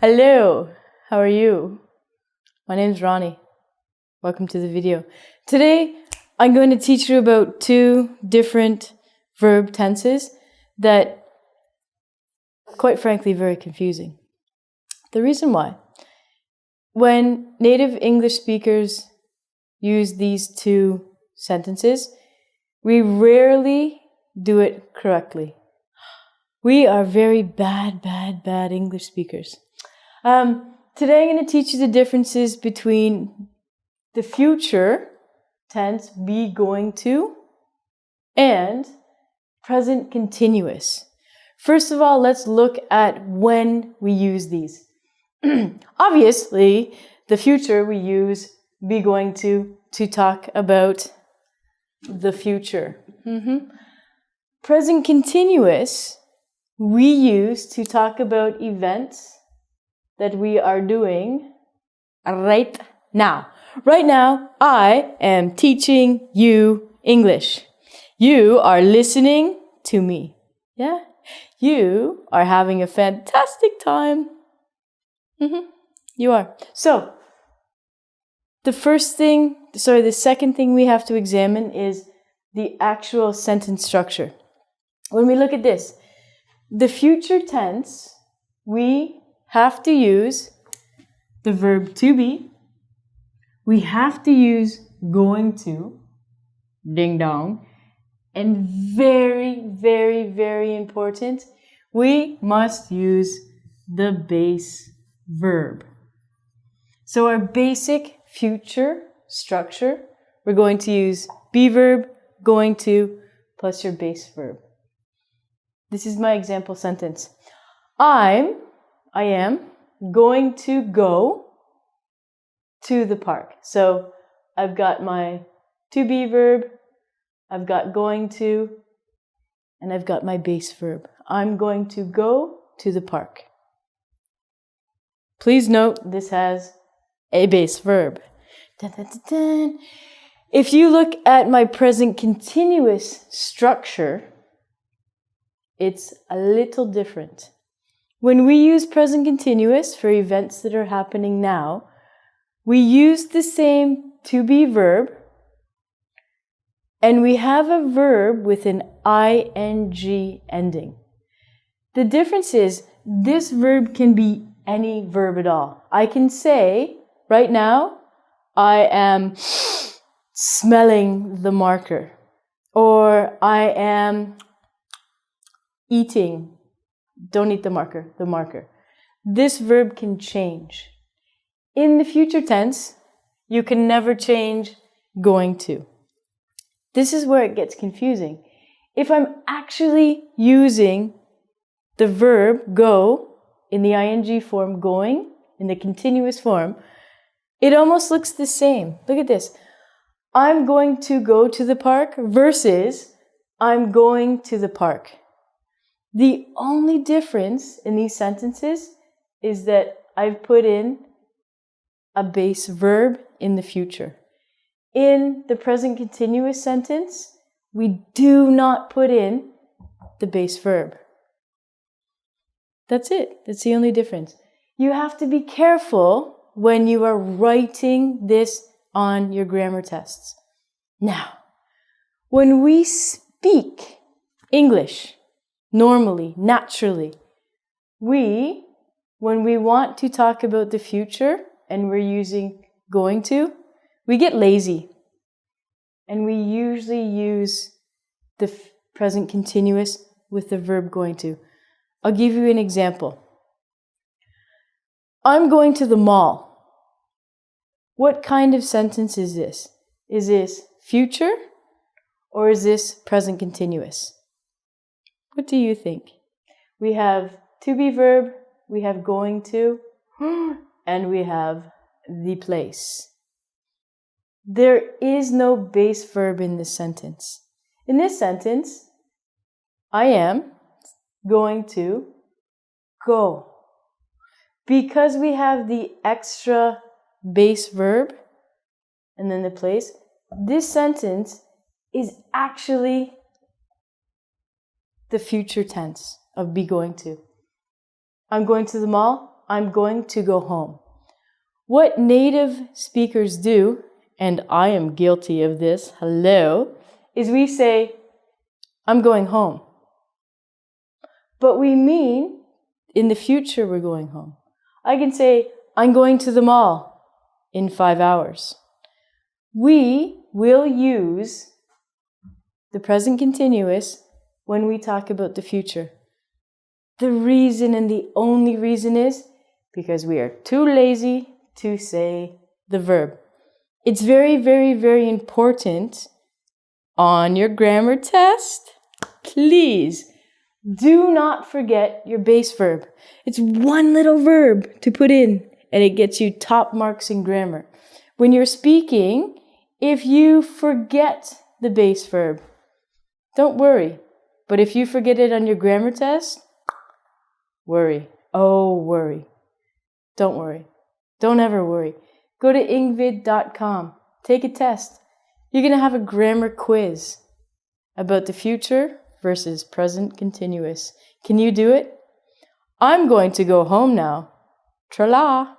Hello, how are you? My name's Ronnie. Welcome to the video. Today, I'm going to teach you about two different verb tenses that, quite frankly, very confusing. The reason why, when native English speakers use these two sentences, we rarely do it correctly. We are very bad English speakers. Today I'm going to teach you the differences between the future tense, be going to, and present continuous. First of all, let's look at when we use these. Obviously, the future we use be going to talk about the future. Present continuous we use to talk about events that we are doing right now. Right now, I am teaching you English. You are listening to me. Yeah? You are having a fantastic time. You are. So, the second thing we have to examine is the actual sentence structure. When we look at this, the future tense, we have to use the verb to be. We have to use going to, ding dong. And very important, we must use the base verb. So our basic future structure, we're going to use be verb, going to, plus your base verb. This is my example sentence. I am going to go to the park. So I've got my to be verb, I've got going to, and I've got my base verb. I'm going to go to the park. Please note this has a base verb. Dun, dun, dun, dun. If you look at my present continuous structure, it's a little different. When we use present continuous for events that are happening now, we use the same to be verb, and we have a verb with an ing ending. The difference is this verb can be any verb at all. I can say, right now, I am smelling the marker, or I am eating. Don't eat the marker. This verb can change. In the future tense, you can never change going to. This is where it gets confusing. If I'm actually using the verb go in the ing form, going, in the continuous form, it almost looks the same. Look at this. I'm going to go to the park versus I'm going to the park. The only difference in these sentences is that I've put in a base verb in the future. In the present continuous sentence, we do not put in the base verb. That's it. That's the only difference. You have to be careful when you are writing this on your grammar tests. Now, when we speak English, normally, naturally, when we want to talk about the future and we're using going to, we get lazy. And we usually use the present continuous with the verb going to. I'll give you an example. I'm going to the mall. What kind of sentence is this? Is this future or is this present continuous? What do you think? We have to be verb, we have going to, and we have the place. There is no base verb in this sentence. In this sentence, I am going to go. Because we have the extra base verb and then the place, this sentence is actually the future tense of be going to. I'm going to the mall. I'm going to go home. What native speakers do, and I am guilty of this, hello, is we say, I'm going home. But we mean, in the future we're going home. I can say, I'm going to the mall in 5 hours. We will use the present continuous when we talk about the future. The reason and the only reason is because we are too lazy to say the verb. It's very, very, very important on your grammar test. Please do not forget your base verb. It's one little verb to put in and it gets you top marks in grammar. When you're speaking, if you forget the base verb, don't worry. But if you forget it on your grammar test, worry. Oh, worry. Don't worry. Don't ever worry. Go to EngVid.com. Take a test. You're going to have a grammar quiz about the future versus present continuous. Can you do it? I'm going to go home now. Tra-la!